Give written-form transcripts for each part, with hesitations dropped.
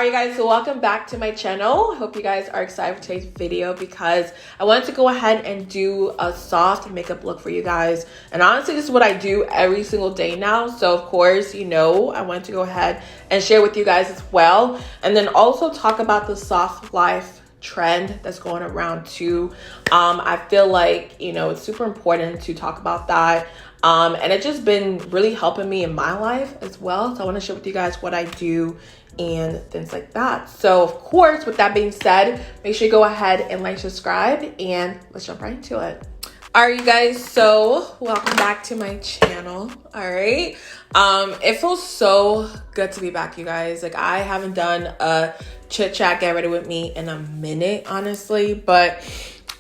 Alright guys, so welcome back to my channel. Hope you guys are excited for today's video because I wanted to go ahead and do a soft makeup look for you guys. And honestly, this is what I do every single day now. So of course, you know, I wanted to go ahead and share with you guys as well. And then also talk about the soft life trend that's going around too. I feel like, you know, it's super important to talk about that. And it's just been really helping me in my life as well. So I want to share with you guys what I do and things like that. So of course, with that being said, make sure you go ahead and like, subscribe, and let's jump right into it. All right, you guys, so welcome back to my channel. All right, it feels so good to be back, you guys. Like, I haven't done a chit chat get ready with me in a minute, honestly, but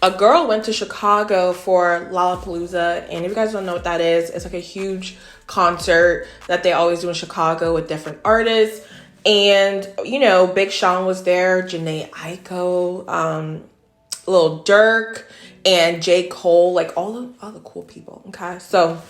a girl went to Chicago for Lollapalooza, and if you guys don't know what that is, it's like a huge concert that they always do in Chicago with different artists. And, you know, Big Sean was there, Janae Aiko, Lil Durk, and J. Cole, like all the cool people, okay? So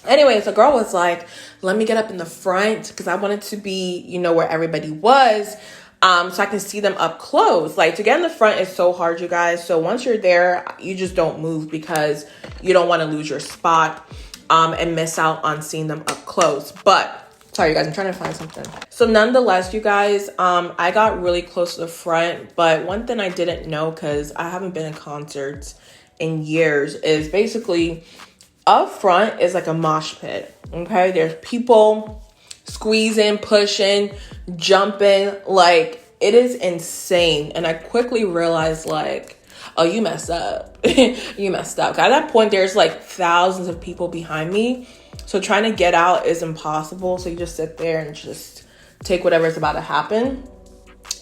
anyways, the girl was like, let me get up in the front because I wanted to be, you know, where everybody was, so I can see them up close. Like, to get in the front is so hard, you guys. So once you're there, you just don't move because you don't want to lose your spot and miss out on seeing them up close. But sorry, you guys, I'm trying to find something. So nonetheless, you guys, I got really close to the front, but one thing I didn't know, because I haven't been in concerts in years, is basically up front is like a mosh pit, okay? There's people squeezing, pushing, jumping, like, it is insane. And I quickly realized, like, oh, you messed up. You messed up. At that point, there's like thousands of people behind me. So trying to get out is impossible. So you just sit there and just take whatever is about to happen.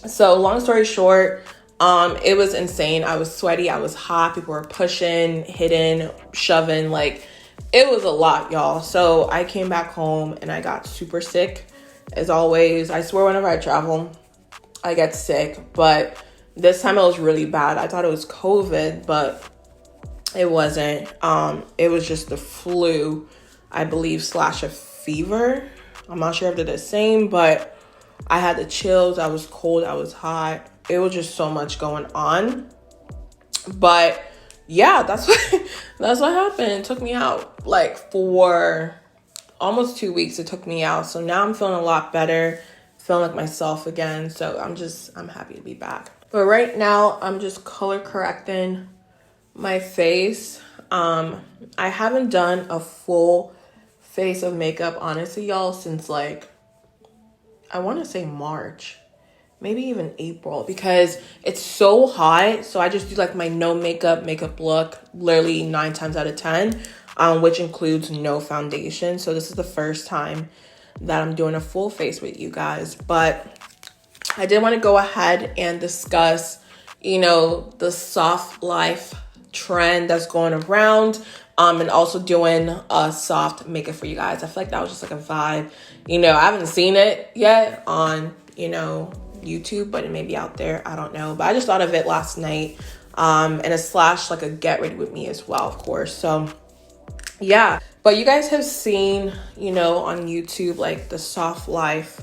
So long story short, it was insane. I was sweaty. I was hot. People were pushing, hitting, shoving. Like, it was a lot, y'all. So I came back home and I got super sick. As always, I swear whenever I travel, I get sick. But this time it was really bad. I thought it was COVID, but it wasn't. It was just the flu, I believe, / a fever. I'm not sure if they're the same, but I had the chills. I was cold. I was hot. It was just so much going on. But yeah, that's what happened. It took me out like for almost 2 weeks. It took me out. So now I'm feeling a lot better, feeling like myself again. So I'm happy to be back. But right now I'm just color correcting my face. I haven't done a full face of makeup, honestly, y'all, since like, I want to say March, maybe even April, because it's so hot. So I just do like my no makeup look literally 9 times out of 10, which includes no foundation. So this is the first time that I'm doing a full face with you guys. But I did want to go ahead and discuss, you know, the soft life trend that's going around, and also doing a soft makeup for you guys. I feel like that was just like a vibe. You know, I haven't seen it yet on, you know, YouTube, but it may be out there. I don't know. But I just thought of it last night, and a / like a get ready with me as well, of course. So yeah, but you guys have seen, you know, on YouTube, like the soft life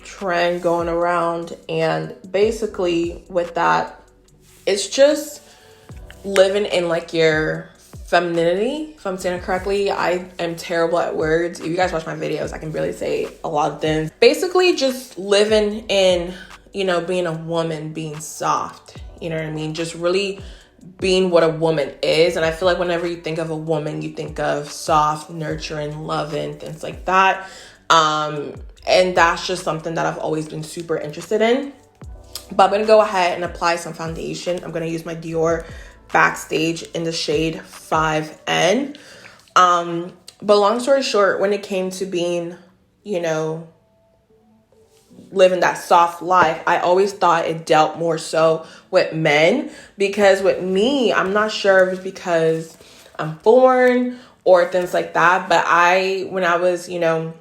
trend going around. And basically with that, it's just living in like your femininity, if I'm saying it correctly. I am terrible at words. If you guys watch my videos, I can barely say a lot of things. Basically just living in, you know, being a woman, being soft, you know what I mean? Just really being what a woman is. And I feel like whenever you think of a woman, you think of soft, nurturing, loving, things like that. And that's just something that I've always been super interested in. But I'm going to go ahead and apply some foundation. I'm going to use my Dior Backstage in the shade 5N. But long story short, when it came to being, you know, living that soft life, I always thought it dealt more so with men. Because with me, I'm not sure if it's because I'm foreign or things like that. But when I was, you know,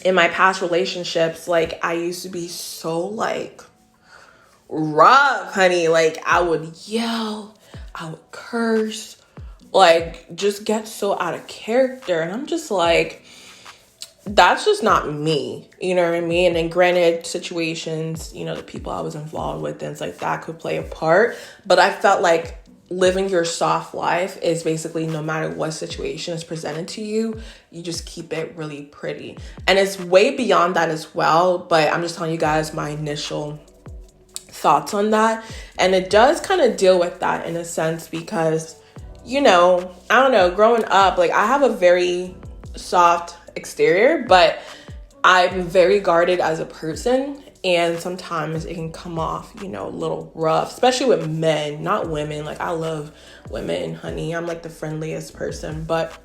in my past relationships, like, I used to be so like rough, honey. Like, I would yell, I would curse, like, just get so out of character. And I'm just like, that's just not me, you know what I mean? And then granted, situations, you know, the people I was involved with, things like that could play a part. But I felt like living your soft life is basically no matter what situation is presented to you, you just keep it really pretty. And it's way beyond that as well, but I'm just telling you guys my initial thoughts on that. And it does kind of deal with that in a sense because, you know, I don't know, growing up, like I have a very soft exterior, but I'm very guarded as a person. And sometimes it can come off, you know, a little rough, especially with men, not women. Like I love women, honey. I'm like the friendliest person. But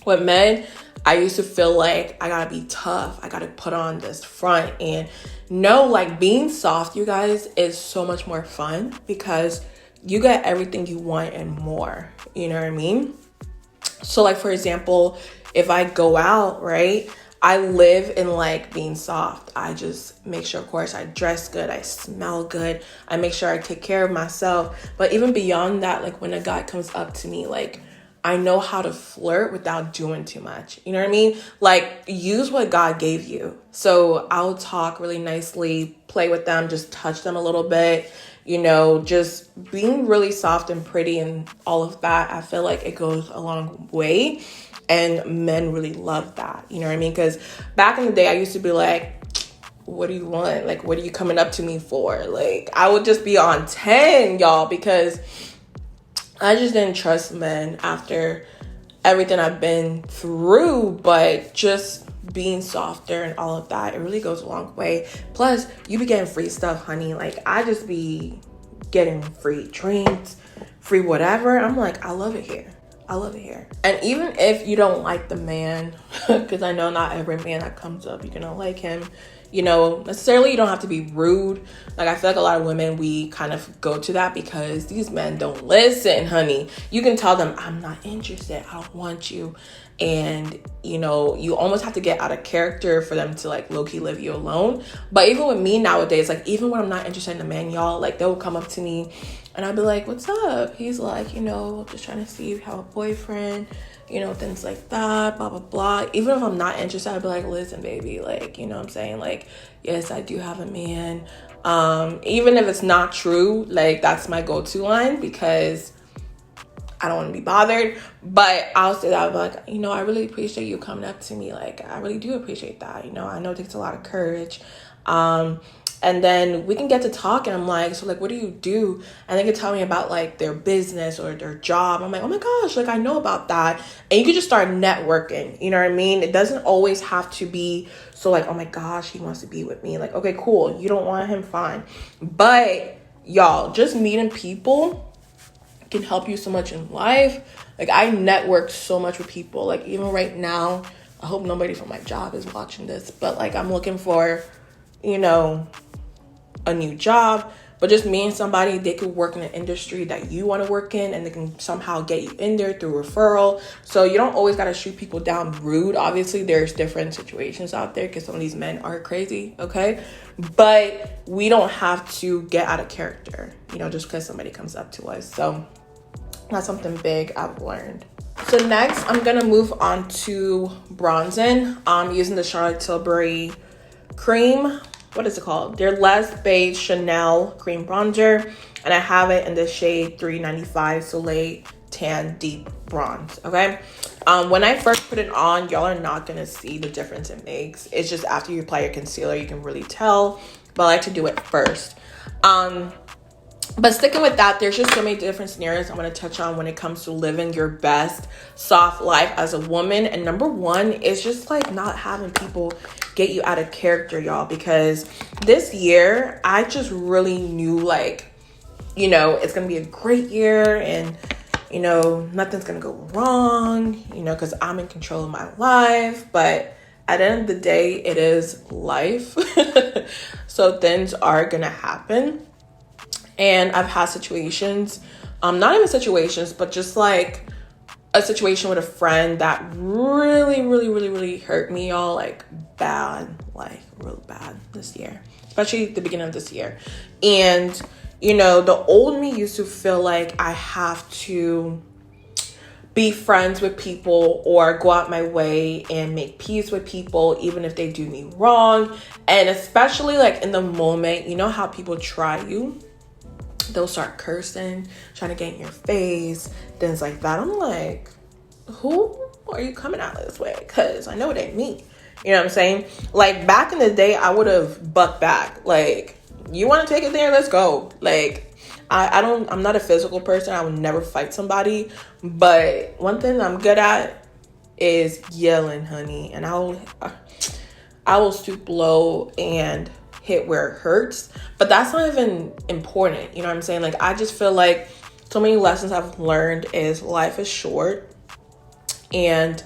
with men, I used to feel like I gotta be tough. I gotta put on this front. And no, like being soft, you guys, is so much more fun because you get everything you want and more. You know what I mean? So like, for example, if I go out, right, I live in like being soft. I just make sure, of course, I dress good. I smell good. I make sure I take care of myself. But even beyond that, like when a guy comes up to me, like I know how to flirt without doing too much. You know what I mean? Like use what God gave you. So I'll talk really nicely, play with them, just touch them a little bit, you know, just being really soft and pretty and all of that. I feel like it goes a long way. And men really love that, you know what I mean? Because back in the day, I used to be like, what do you want? Like, what are you coming up to me for? Like, I would just be on 10, y'all, because I just didn't trust men after everything I've been through. But just being softer and all of that, it really goes a long way. Plus, you be getting free stuff, honey. Like, I just be getting free drinks, free whatever. I'm like, I love it here. I love it here. And even if you don't like the man, because I know not every man that comes up, you're gonna like him, you know, necessarily you don't have to be rude. Like I feel like a lot of women, we kind of go to that because these men don't listen, honey. You can tell them, I'm not interested, I don't want you. And, you know, you almost have to get out of character for them to like low-key leave you alone. But even with me nowadays, like even when I'm not interested in a man, y'all, like they'll come up to me and I'll be like, what's up? He's like, you know, just trying to see if you have a boyfriend, you know, things like that, blah, blah, blah. Even if I'm not interested, I'll be like, listen, baby, like, you know what I'm saying? Like, yes, I do have a man. Even if it's not true, like that's my go-to line because I don't want to be bothered. But I'll say that, I'll be like, you know, I really appreciate you coming up to me. Like, I really do appreciate that. You know, I know it takes a lot of courage. And then we can get to talk and I'm like, so like, what do you do? And they can tell me about like their business or their job. I'm like, oh my gosh, like I know about that. And you can just start networking, you know what I mean? It doesn't always have to be so like, oh my gosh, he wants to be with me. Like, okay, cool. You don't want him, fine. But y'all, just meeting people can help you so much in life. Like I network so much with people. Like even right now, I hope nobody from my job is watching this, but like I'm looking for, you know, a new job, but just me and somebody, they could work in an industry that you want to work in and they can somehow get you in there through referral. So you don't always got to shoot people down rude. Obviously there's different situations out there because some of these men are crazy, okay? But we don't have to get out of character, you know, just because somebody comes up to us. So that's something big I've learned. So next I'm gonna move on to bronzing. I'm using the Charlotte Tilbury cream. What is it called? Their Les Beige Chanel cream bronzer, and I have it in the shade 395 Soleil Tan Deep Bronze. Okay, when I first put it on, y'all are not gonna see the difference it makes. It's just after you apply your concealer you can really tell, but I like to do it first. But sticking with that, there's just so many different scenarios I'm going to touch on when it comes to living your best soft life as a woman. And number one is just like not having people get you out of character, y'all. Because this year, I just really knew like, you know, it's going to be a great year and, you know, nothing's going to go wrong, you know, because I'm in control of my life. But at the end of the day, it is life. So things are going to happen. And I've had situations, not even situations, but just like a situation with a friend that really hurt me, y'all, like bad, like real bad this year, especially the beginning of this year. And, you know, the old me used to feel like I have to be friends with people or go out my way and make peace with people, even if they do me wrong. And especially like in the moment, you know how people try you? They'll start cursing, trying to get in your face, things like that. I'm like, who are you coming out this way? Because I know it ain't me. You know what I'm saying? Like, back in the day, I would have bucked back. Like, you want to take it there? Let's go. Like, I'm not a physical person. I would never fight somebody. But one thing I'm good at is yelling, honey. And I will stoop low and hit where it hurts. But that's not even important. You know what I'm saying? Like, I just feel like so many lessons I've learned is life is short. And,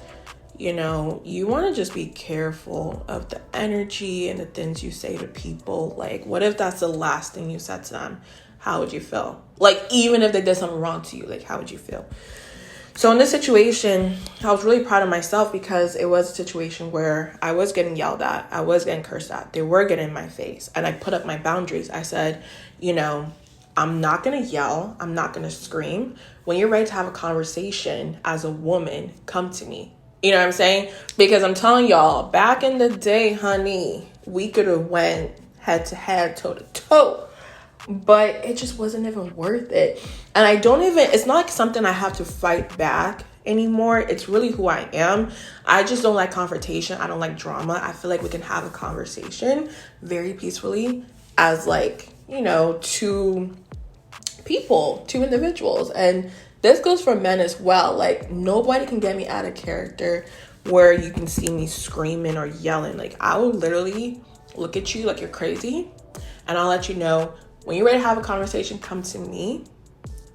you know, you want to just be careful of the energy and the things you say to people. Like, what if that's the last thing you said to them? How would you feel? Like, even if they did something wrong to you, like, how would you feel? So in this situation, I was really proud of myself because it was a situation where I was getting yelled at. I was getting cursed at. They were getting in my face. And I put up my boundaries. I said, you know, I'm not going to yell. I'm not going to scream. When you're ready to have a conversation as a woman, come to me. You know what I'm saying? Because I'm telling y'all, back in the day, honey, we could have went head to head, toe to toe. But it just wasn't even worth it. And it's not like something I have to fight back anymore. It's really who I am. I just don't like confrontation. I don't like drama. I feel like we can have a conversation very peacefully as, like, you know, two individuals. And this goes for men as well. Like, nobody can get me out of character where you can see me screaming or yelling. Like, I will literally look at you like you're crazy, and I'll let you know, when you're ready to have a conversation, come to me,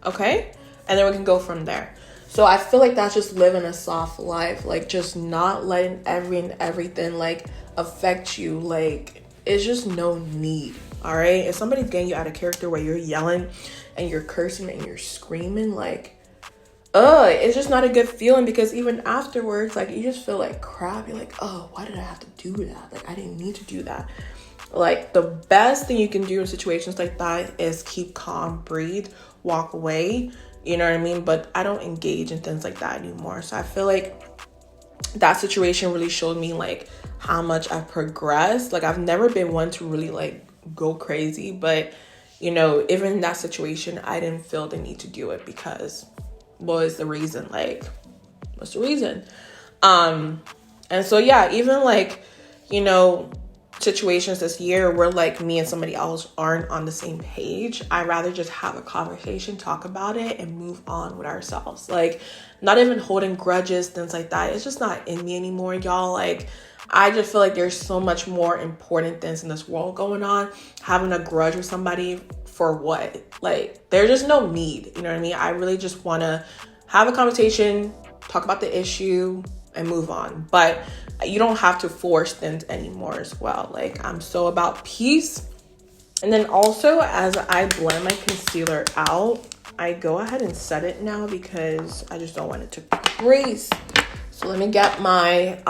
okay? And then we can go from there. So I feel like that's just living a soft life, like just not letting everything like affect you. Like, it's just no need, all right? If somebody's getting you out of character where you're yelling and you're cursing and you're screaming, like, it's just not a good feeling, because even afterwards, like, you just feel like crap. You're like, oh, why did I have to do that? Like, I didn't need to do that. Like, the best thing you can do in situations like that is keep calm, breathe, walk away. You know what I mean? But I don't engage in things like that anymore. So I feel like that situation really showed me like how much I've progressed. Like, I've never been one to really like go crazy, but you know, even in that situation, I didn't feel the need to do it because what was the reason? Like, what's the reason? And so yeah, even like, you know, situations this year where like me and somebody else aren't on the same page, I'd rather just have a conversation, talk about it, and move on with ourselves. Like, not even holding grudges, things like that. It's just not in me anymore, y'all. Like, I just feel like there's so much more important things in this world going on. Having a grudge with somebody for what? Like, there's just no need. You know what I mean? I really just want to have a conversation, talk about the issue, and move on. But you don't have to force things anymore as well. Like, I'm so about peace. And then also, as I blend my concealer out, I go ahead and set it now because I just don't want it to crease. So let me get my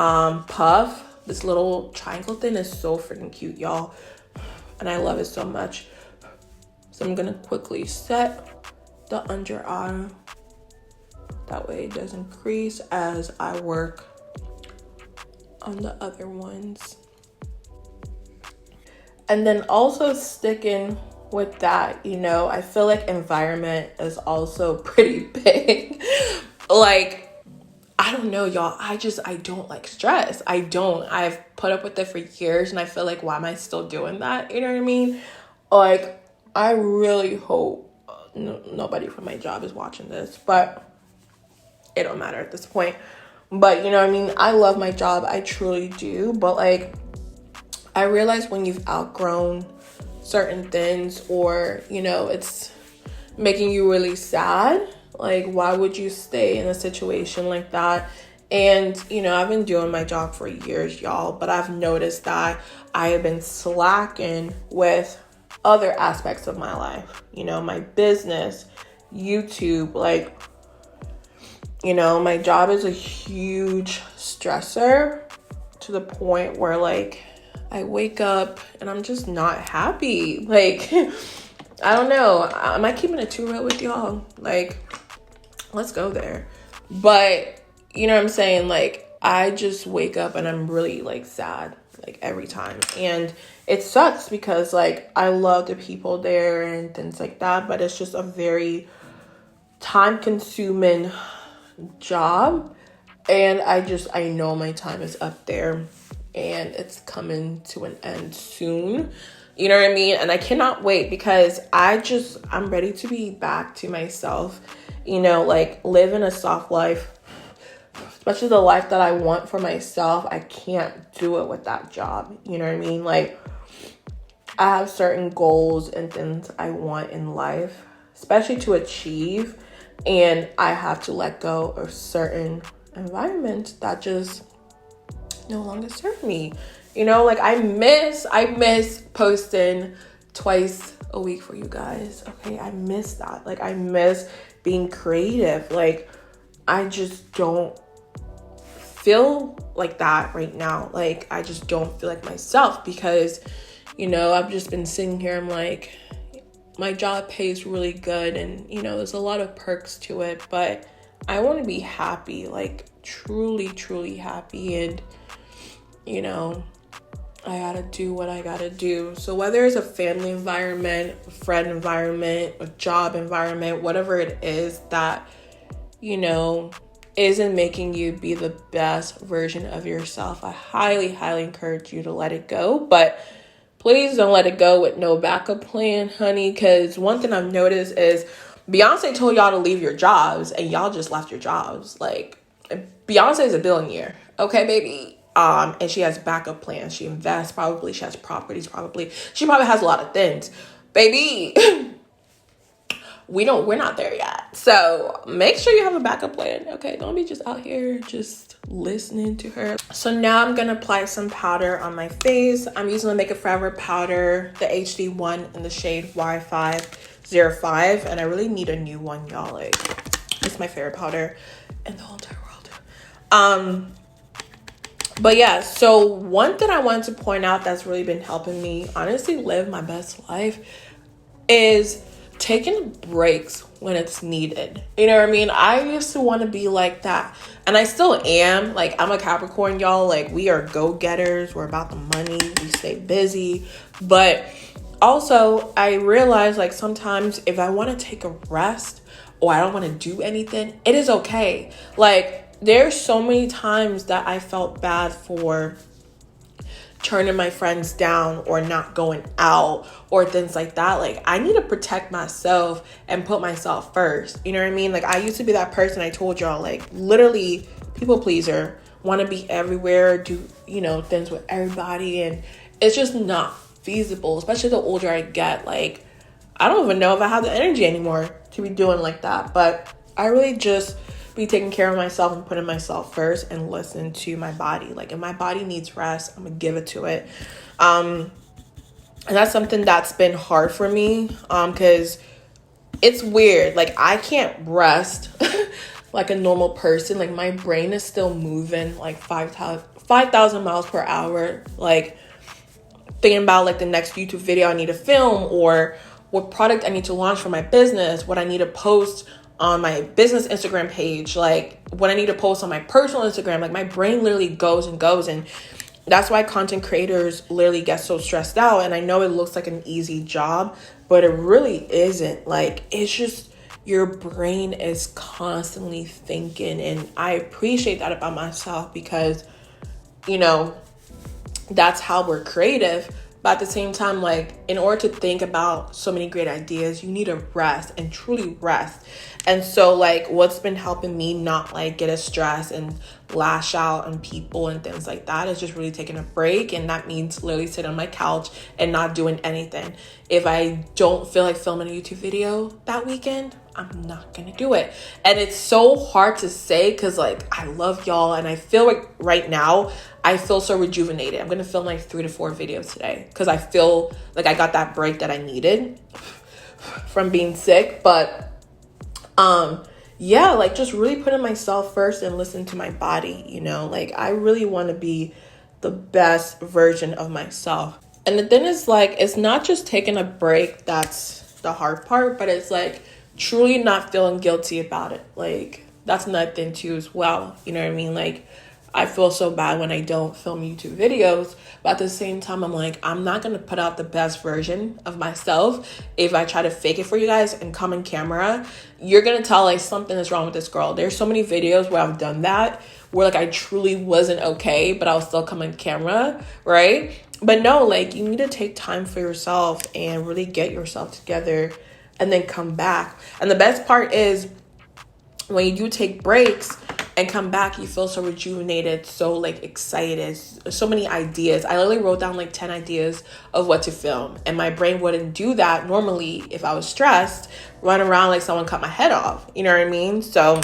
puff. This little triangle thing is so freaking cute, y'all. And I love it so much. So I'm gonna quickly set the under eye. That way it doesn't crease as I work on the other ones. And then also sticking with that, you know, I feel like environment is also pretty big. Like, I don't know, y'all. I don't like stress. I've put up with it for years, and I feel like, why am I still doing that? You know what I mean? Like, I really hope nobody from my job is watching this, but it don't matter at this point. But you know what I mean? I love my job. I truly do. But like, I realize when you've outgrown certain things, or, you know, it's making you really sad, like, why would you stay in a situation like that? And, you know, I've been doing my job for years, y'all, but I've noticed that I have been slacking with other aspects of my life, you know, my business, YouTube. Like, you know, my job is a huge stressor to the point where, like, I wake up and I'm just not happy. Like, I don't know. Am I keeping it too real with y'all? Like, let's go there. But you know what I'm saying? Like, I just wake up and I'm really like sad, like every time. And it sucks because like I love the people there and things like that, but it's just a very time consuming job. And I know my time is up there and it's coming to an end soon. You know what I mean? And I cannot wait because I'm ready to be back to myself, you know, like living a soft life, especially the life that I want for myself. I can't do it with that job. You know what I mean? Like, I have certain goals and things I want in life, especially to achieve. And I have to let go of certain environments that just no longer serve me. You know, like I miss posting twice a week for you guys. Okay, I miss that. Like I miss being creative. Like I just don't feel like that right now. Like I just don't feel like myself because, you know, I've just been sitting here. I'm like, my job pays really good and, you know, there's a lot of perks to it, but I want to be happy, like truly, truly happy. And, you know, I gotta do what I gotta do. So whether it's a family environment, a friend environment, a job environment, whatever it is that, you know, isn't making you be the best version of yourself, I highly, highly encourage you to let it go. But please don't let it go with no backup plan, honey. Because one thing I've noticed is Beyonce told y'all to leave your jobs and y'all just left your jobs. Like, Beyonce is a billionaire. Okay, baby. And she has backup plans. She invests probably. She has properties probably. She probably has a lot of things. Baby, we're not there yet. So make sure you have a backup plan. Okay, don't be just out here just listening to her. So now I'm gonna apply some powder on my face. I'm using the Makeup Forever powder, the HD one in the shade Y505, and I really need a new one, y'all. Like, it's my favorite powder in the whole entire world. But yeah, so one thing I wanted to point out that's really been helping me honestly live my best life is taking breaks when it's needed. You know what I mean? I used to want to be like that, and I still am. Like, I'm a Capricorn, y'all. Like, we are go-getters. We're about the money. We stay busy. But also, I realize, like, sometimes if I want to take a rest or I don't want to do anything, it is okay. Like, there's so many times that I felt bad for turning my friends down or not going out or things like that. Like, I need to protect myself and put myself first. You know what I mean? Like, I used to be that person I told y'all, like, literally people pleaser, want to be everywhere, do, you know, things with everybody. And it's just not feasible, especially the older I get. Like, I don't even know if I have the energy anymore to be doing like that. But I really just be taking care of myself and putting myself first and listen to my body. Like, if my body needs rest, I'm gonna give it to it. And that's something that's been hard for me, because it's weird. Like, I can't rest like a normal person. Like, my brain is still moving like 5,000 miles per hour. Like, thinking about like the next YouTube video I need to film, or what product I need to launch for my business, what I need to post on my business Instagram page, like what I need to post on my personal Instagram. Like, my brain literally goes and goes, and that's why content creators literally get so stressed out. And I know it looks like an easy job, but it really isn't. Like, it's just your brain is constantly thinking, and I appreciate that about myself because, you know, that's how we're creative. But at the same time, like, in order to think about so many great ideas, you need to rest and truly rest. And so, like, what's been helping me not, like, get as stressed and lash out on people and things like that is just really taking a break. And that means literally sitting on my couch and not doing anything. If I don't feel like filming a YouTube video that weekend, I'm not gonna do it. And it's so hard to say because, like, I love y'all, and I feel like right now I feel so rejuvenated. I'm gonna film like 3 to 4 videos today because I feel like I got that break that I needed from being sick. But yeah, like, just really putting myself first and listening to my body, you know. Like, I really want to be the best version of myself. And the thing is, like, it's not just taking a break that's the hard part, but it's like truly not feeling guilty about it. Like, that's another thing too as well. You know what I mean? Like, I feel so bad when I don't film YouTube videos, but at the same time, I'm like, I'm not gonna put out the best version of myself if I try to fake it for you guys and come in camera. You're gonna tell like something is wrong with this girl. There's so many videos where I've done that, where like I truly wasn't okay, but I'll still come in camera, right? But no, like, you need to take time for yourself and really get yourself together and then come back. And the best part is when you do take breaks and come back, you feel so rejuvenated, so like excited, so many ideas. I literally wrote down like 10 ideas of what to film, and my brain wouldn't do that normally if I was stressed, run around like someone cut my head off. You know what I mean? So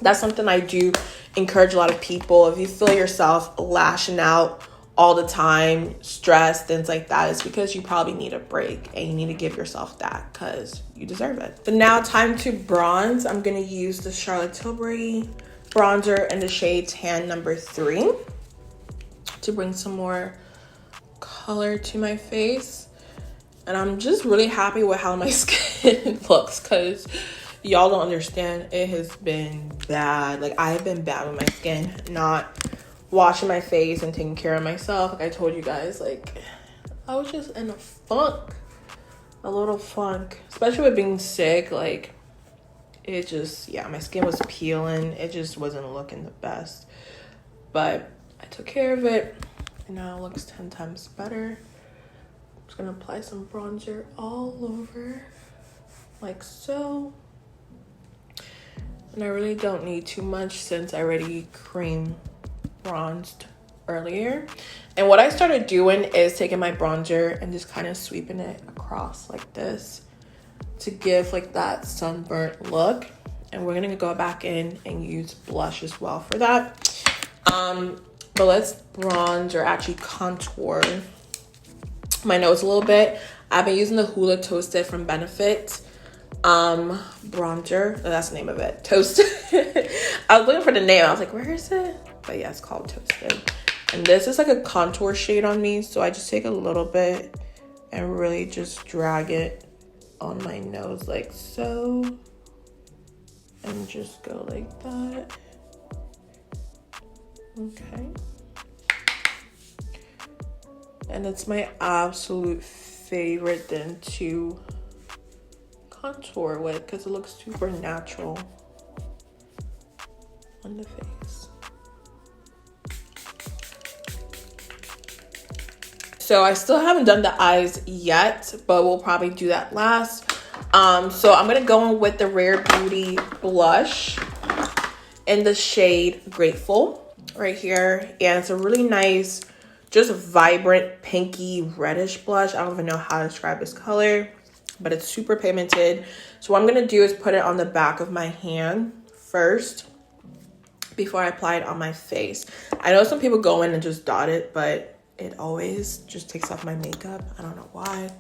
that's something I do encourage a lot of people. If you feel yourself lashing out all the time, stress, things like that, it's because you probably need a break and you need to give yourself that because you deserve it. So now time to bronze. I'm gonna use the Charlotte Tilbury bronzer in the shade Tan number 3 to bring some more color to my face. And I'm just really happy with how my skin looks because y'all don't understand, it has been bad. Like, I have been bad with my skin, not washing my face and taking care of myself. Like I told you guys, like, I was just in a little funk, especially with being sick. Like, it just, yeah, my skin was peeling. It just wasn't looking the best, but I took care of it and now it looks 10 times better. I'm just gonna apply some bronzer all over like so, and I really don't need too much since I already cream bronzed earlier. And what I started doing is taking my bronzer and just kind of sweeping it across like this to give like that sunburnt look. And we're gonna go back in and use blush as well for that. But let's bronze, or actually contour, my nose a little bit. I've been using the Huda Toasted from Benefit bronzer. That's the name of it, Toasted. I was looking for the name, I was like, where is it? But yeah, it's called Toasted. And this is like a contour shade on me, so I just take a little bit and really just drag it on my nose like so, and just go like that. Okay. And it's my absolute favorite thing to contour with because it looks super natural on the face. So I still haven't done the eyes yet, but we'll probably do that last. So I'm gonna go in with the Rare Beauty blush in the shade Grateful right here. And it's a really nice, just vibrant pinky reddish blush. I don't even know how to describe this color, but it's super pigmented. So what I'm gonna do is put it on the back of my hand first before I apply it on my face. I know some people go in and just dot it, but it always just takes off my makeup. I don't know why.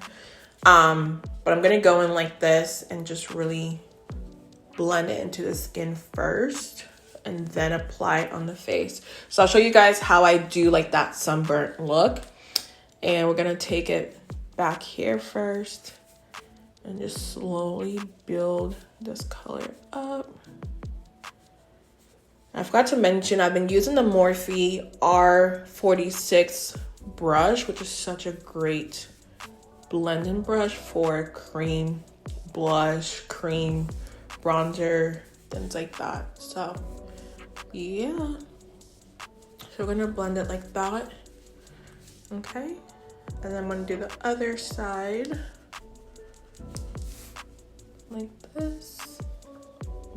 But I'm gonna go in like this and just really blend it into the skin first and then apply it on the face. So I'll show you guys how I do like that sunburnt look. And we're gonna take it back here first and just slowly build this color up. I forgot to mention, I've been using the Morphe R46 brush, which is such a great blending brush for cream, blush, cream, bronzer, things like that. So yeah, so we're gonna blend it like that. Okay, and then I'm gonna do the other side like this.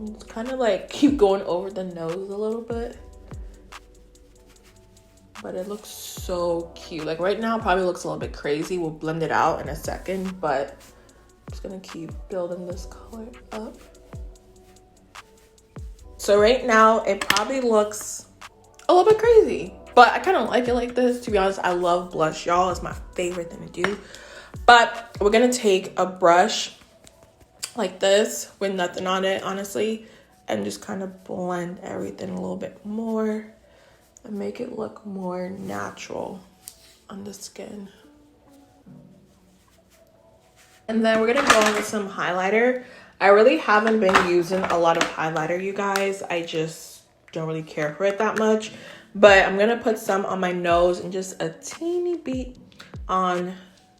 It's kind of like keep going over the nose a little bit, but it looks so cute. Like right now it probably looks a little bit crazy. We'll blend it out in a second, but I'm just gonna keep building this color up. So right now it probably looks a little bit crazy, but I kind of like it like this. To be honest, I love blush, y'all. It's my favorite thing to do. But we're gonna take a brush like this with nothing on it, honestly, and just kind of blend everything a little bit more and make it look more natural on the skin. And then we're gonna go in with some highlighter. I really haven't been using a lot of highlighter, you guys. I just don't really care for it that much. But I'm going to put some on my nose and just a teeny bit on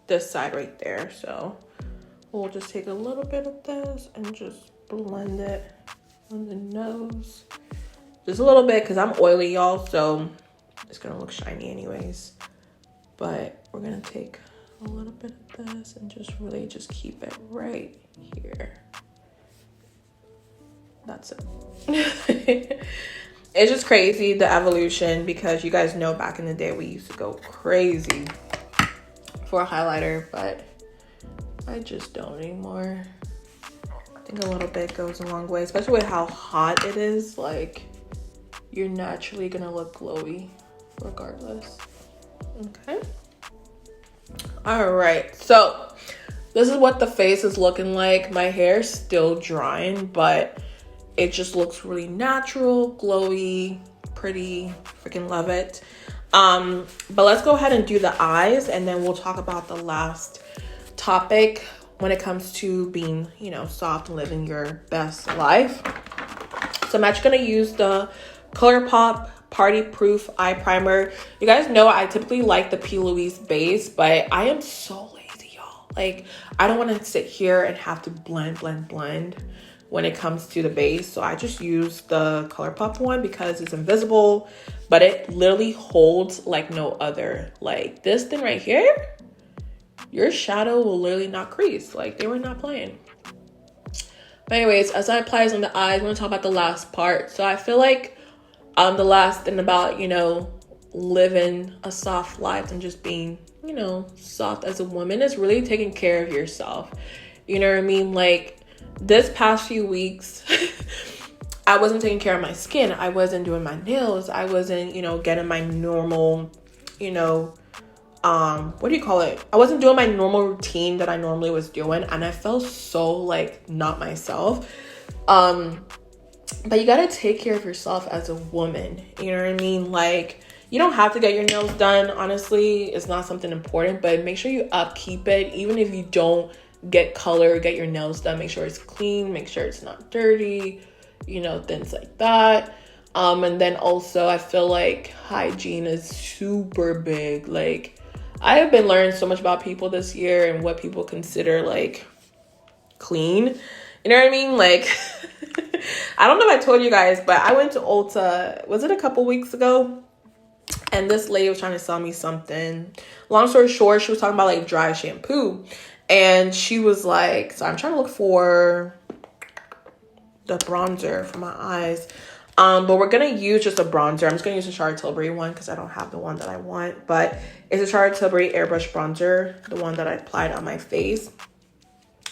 this side right there. So we'll just take a little bit of this and just blend it on the nose. Just a little bit because I'm oily, y'all. So it's going to look shiny anyways. But we're going to take a little bit of this and just really just keep it right here. That's it. It's just crazy, the evolution, because you guys know back in the day we used to go crazy for a highlighter, but I just don't anymore. I think a little bit goes a long way, especially with how hot it is. Like, you're naturally gonna look glowy regardless. Okay. All right, so this is what the face is looking like. My hair is still drying, but it just looks really natural, glowy, pretty, freaking love it. But let's go ahead and do the eyes, and then we'll talk about the last topic when it comes to being, you know, soft and living your best life. So I'm actually gonna use the ColourPop Party Proof Eye Primer. You guys know I typically like the P. Louise base, but I am so lazy, y'all. Like, I don't want to sit here and have to blend when it comes to the base. So I just use the ColourPop one because it's invisible, but it literally holds like no other. Like, this thing right here, your shadow will literally not crease. Like, they were not playing. But anyways, as I apply this on the eyes, we're gonna talk about the last part. So I feel like the last thing about, you know, living a soft life and just being, you know, soft as a woman is really taking care of yourself. You know what I mean? Like, this past few weeks, I wasn't taking care of my skin. I wasn't doing my nails. I wasn't, you know, getting my normal, you know, what do you call it? I wasn't doing my normal routine that I normally was doing. And I felt so, like, not myself. But you gotta take care of yourself as a woman. You know what I mean? Like, you don't have to get your nails done. Honestly, it's not something important. But make sure you upkeep it. Even if you don't get color, get your nails done, make sure it's clean, make sure it's not dirty, you know, things like that. And then also I feel like hygiene is super big. Like, I have been learning so much about people this year and what people consider like clean. You know what I mean? Like, I don't know if I told you guys, but I went to Ulta, was it a couple weeks ago? And this lady was trying to sell me something. Long story short, she was talking about like dry shampoo. And she was like, so I'm trying to look for the bronzer for my eyes. But we're going to use just a bronzer. I'm just going to use a Charlotte Tilbury one because I don't have the one that I want. But it's a Charlotte Tilbury Airbrush bronzer, the one that I applied on my face.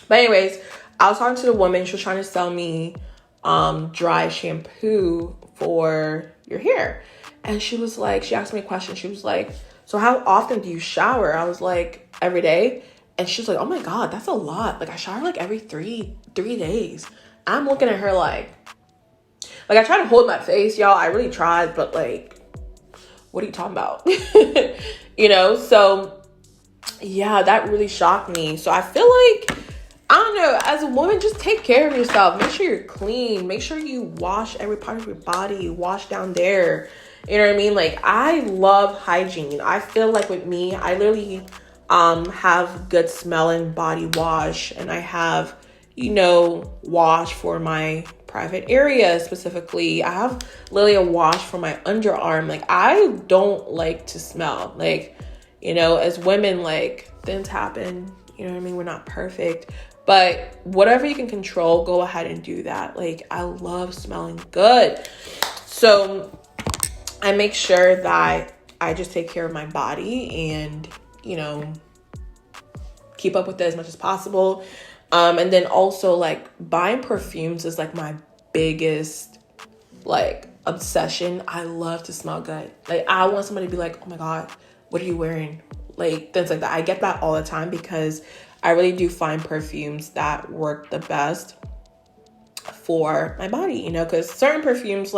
But anyways, I was talking to the woman. She was trying to sell me dry shampoo for your hair. And she was like, she asked me a question. She was like, so how often do you shower? I was like, every day. And she's like, oh my God, that's a lot. Like, I shower like every three days. I'm looking at her like I try to hold my face, y'all. I really tried, but like, what are you talking about? You know? So yeah, that really shocked me. So I feel like, I don't know, as a woman, just take care of yourself. Make sure you're clean. Make sure you wash every part of your body. Wash down there. You know what I mean? Like, I love hygiene. I feel like with me, I literally have good smelling body wash, and I have, you know, wash for my private area specifically. I have literally a wash for my underarm. Like, I don't like to smell. Like, you know, as women, like, things happen, you know what I mean? We're not perfect, but whatever you can control, go ahead and do that. Like, I love smelling good. So I make sure that I just take care of my body and, you know, keep up with it as much as possible. And then also, like, buying perfumes is like my biggest like obsession. I love to smell good. Like, I want somebody to be like, oh my God, what are you wearing? Like, things like that. I get that all the time because I really do find perfumes that work the best for my body, you know, because certain perfumes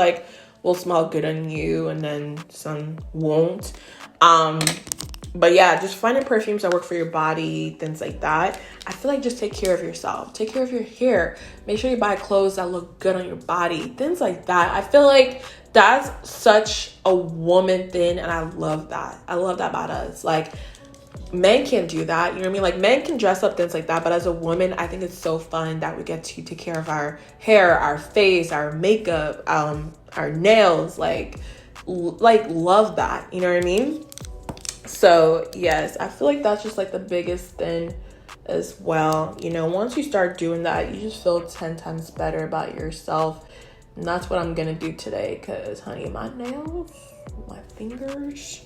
But yeah, just finding perfumes that work for your body, things like that. I feel like just take care of yourself. Take care of your hair. Make sure you buy clothes that look good on your body. Things like that. I feel like that's such a woman thing, and I love that. I love that about us. Like, men can't do that. You know what I mean? Like, men can dress up, things like that. But as a woman, I think it's so fun that we get to take care of our hair, our face, our makeup, our nails. Like love that. You know what I mean? So yes, I feel like that's just like the biggest thing as well. You know, once you start doing that, you just feel 10 times better about yourself. And that's what I'm gonna do today, because honey, my nails, my fingers,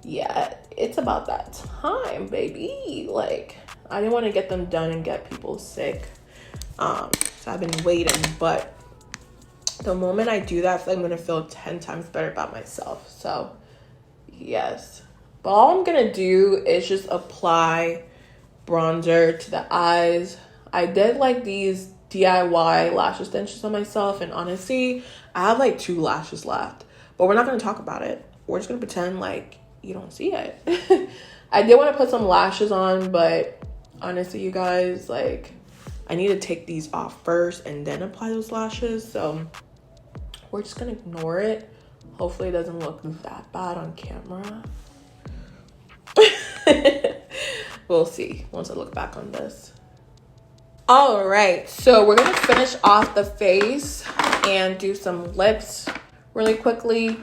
yeah, it's about that time, baby. Like, I didn't want to get them done and get people sick. So I've been waiting, but the moment I do that, I feel like I'm gonna feel 10 times better about myself. So yes. But all I'm gonna do is just apply bronzer to the eyes. I did like these DIY lash extensions on myself, and honestly, I have like 2 lashes left. But we're not gonna talk about it. We're just gonna pretend like you don't see it. I did want to put some lashes on, but honestly, you guys, like, I need to take these off first and then apply those lashes. So we're just gonna ignore it. Hopefully it doesn't look that bad on camera. We'll see once I look back on this. All right, so we're gonna finish off the face and do some lips really quickly.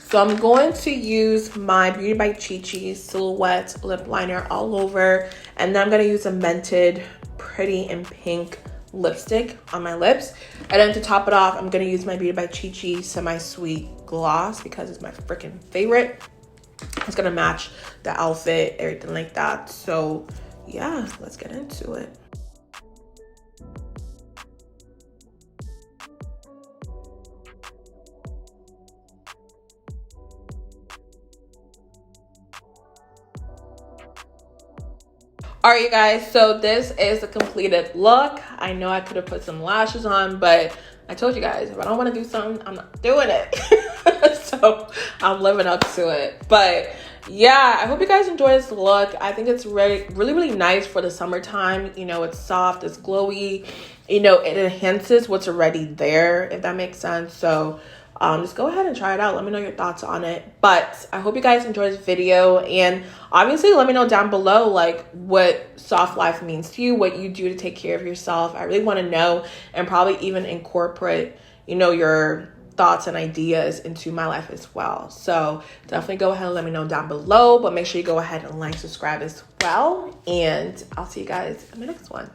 So I'm going to use my Beauty by Chi Chi Silhouette Lip Liner all over, and then I'm gonna use a Mented Pretty in Pink lipstick on my lips. And then to top it off, I'm gonna use my Beauty by Chi Chi Semi-Sweet Gloss because it's my freaking favorite. It's gonna match the outfit, everything like that. So yeah, let's get into it. All right, you guys, so this is a completed look. I know I could have put some lashes on, but I told you guys, if I don't want to do something, I'm not doing it. So I'm living up to it. But yeah, I hope you guys enjoy this look. I think it's really nice for the summertime. You know, it's soft, it's glowy. You know, it enhances what's already there, if that makes sense. So just go ahead and try it out. Let me know your thoughts on it. But I hope you guys enjoyed this video, and obviously let me know down below like what soft life means to you, what you do to take care of yourself. I really want to know, and probably even incorporate, you know, your thoughts and ideas into my life as well. So definitely go ahead and let me know down below, but make sure you go ahead and like, subscribe as well, and I'll see you guys in my next one.